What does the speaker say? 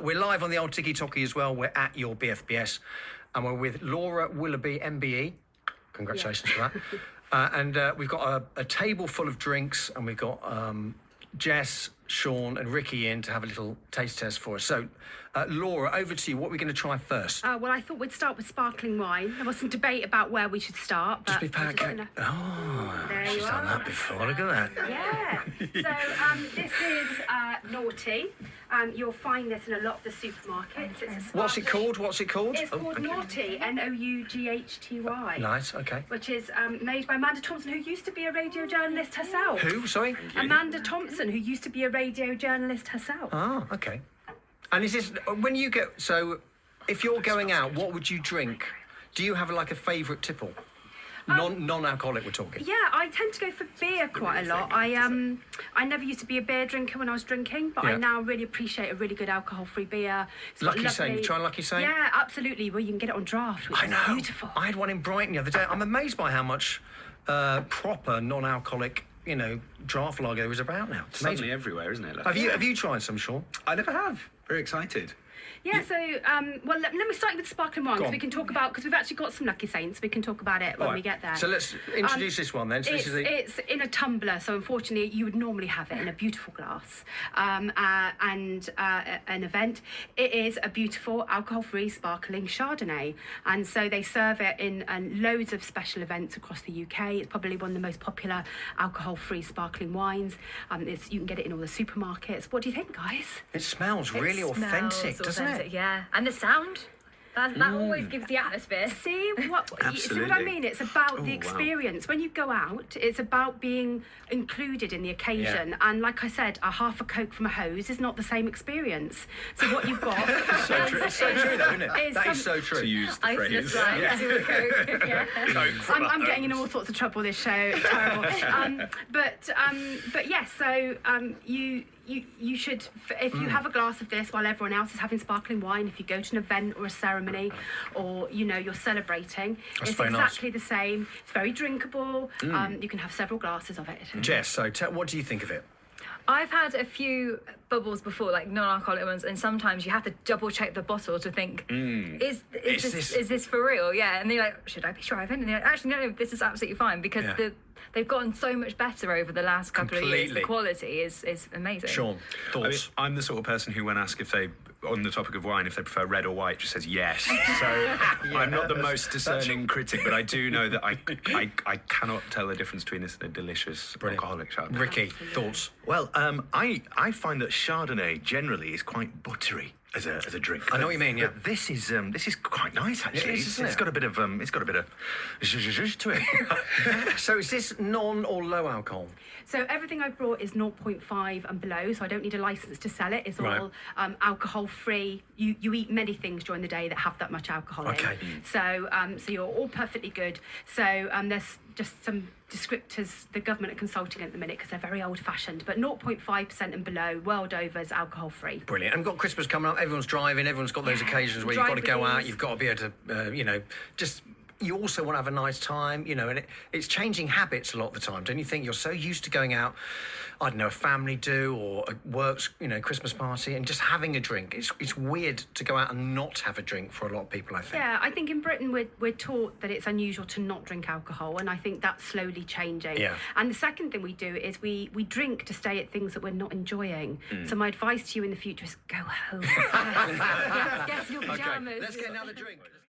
We're live on the old Tiki-Toki as well. We're at your BFBS and we're with Laura Willoughby MBE. Congratulations for that. And we've got a table full of drinks and we've got Jess, Sean and Ricky in to have a little taste test for us. So, Laura, over to you. What are we going to try first? Well, I thought we'd start with sparkling wine. There was some debate about where we should start. Just be pancake. Oh, there she's done that before. Look at that. Yeah. So, this is Noughty. You'll find this in a lot of the supermarkets. It's a What's it called? It's called Noughty, Noughty. Nice, okay. Which is made by Amanda Thompson, who used to be a radio journalist herself. Who? Sorry? Amanda Thompson, who used to be a radio journalist herself. Ah, okay. And is this, when you get, so if you're going out, what would you drink? Do you have like a favourite tipple? Non-alcoholic, we're talking. Yeah, I tend to go for beer quite a lot. I never used to be a beer drinker when I was drinking, but I now really appreciate a really good alcohol-free beer. Lucky Saint, you try Lucky Saint? Yeah, absolutely. Well, you can get it on draft, which is beautiful. I had one in Brighton the other day. I'm amazed by how much proper non-alcoholic, you know, draft lager there is about now. It's suddenly everywhere, isn't it? Have you tried some, Sean? I never have. Very excited. Yeah, so, well, let me start with sparkling wine, because we can talk about, because we've actually got some Lucky Saints, we can talk about it when we get there. So let's introduce this one then. So it's in a tumbler, so unfortunately you would normally have it in a beautiful glass. And an event, it is a beautiful alcohol-free sparkling Chardonnay. And so they serve it in loads of special events across the UK. It's probably one of the most popular alcohol-free sparkling wines. You can get it in all the supermarkets. What do you think, guys? It smells really authentic, doesn't it? Yeah, and the sound. That always gives the atmosphere. See what I mean? It's about the experience. Wow. When you go out, it's about being included in the occasion. Yeah. And like I said, a half a Coke from a hose is not the same experience. So what you've got It's so true though, isn't it? That is so true. To use the phrase. I'm getting in all sorts of trouble this show. It's terrible. But yes, so you should, if you have a glass of this while everyone else is having sparkling wine, if you go to an event or a ceremony or, you know, you're celebrating, it's exactly the same. It's very drinkable. You can have several glasses of it. Jess, so what do you think of it? I've had a few bubbles before, like non-alcoholic ones, and sometimes you have to double check the bottle to think, is this for real? Yeah, and they're like, should I be driving? And they're like, actually, no, this is absolutely fine, because they've gotten so much better over the last couple of years. The quality is amazing. Sean, thoughts? I'm the sort of person who, when asked if they, on the topic of wine, if they prefer red or white, just says yes. So I'm not the most discerning critic, but I do know that I cannot tell the difference between this and a delicious alcoholic Chardonnay. Ricky, thoughts? Well, I find that Chardonnay generally is quite buttery as a drink. I know what you mean. Yeah, this is quite nice actually. It's got a bit of zhuzh to it. So is this non or low alcohol? So everything I've brought is 0.5 and below, so I don't need a license to sell it. It's all alcohol free. You eat many things during the day that have that much alcohol in. So you're all perfectly good. So there's just some descriptors the government are consulting at the minute, because they're very old-fashioned, but 0.5% and below world over is alcohol-free. Brilliant. And we've got Christmas coming up, everyone's driving, everyone's got those occasions where you've got to go out, you've got to be able to, you know, just... You also want to have a nice time, you know, and it's changing habits a lot of the time, don't you think? You're so used to going out, I don't know, a family do, or a works, you know, Christmas party, and just having a drink. It's weird to go out and not have a drink for a lot of people, I think. Yeah, I think in Britain we're taught that it's unusual to not drink alcohol, and I think that's slowly changing. Yeah. And the second thing we do is we drink to stay at things that we're not enjoying. So my advice to you in the future is go home. Get your pyjamas. Okay, let's get another drink.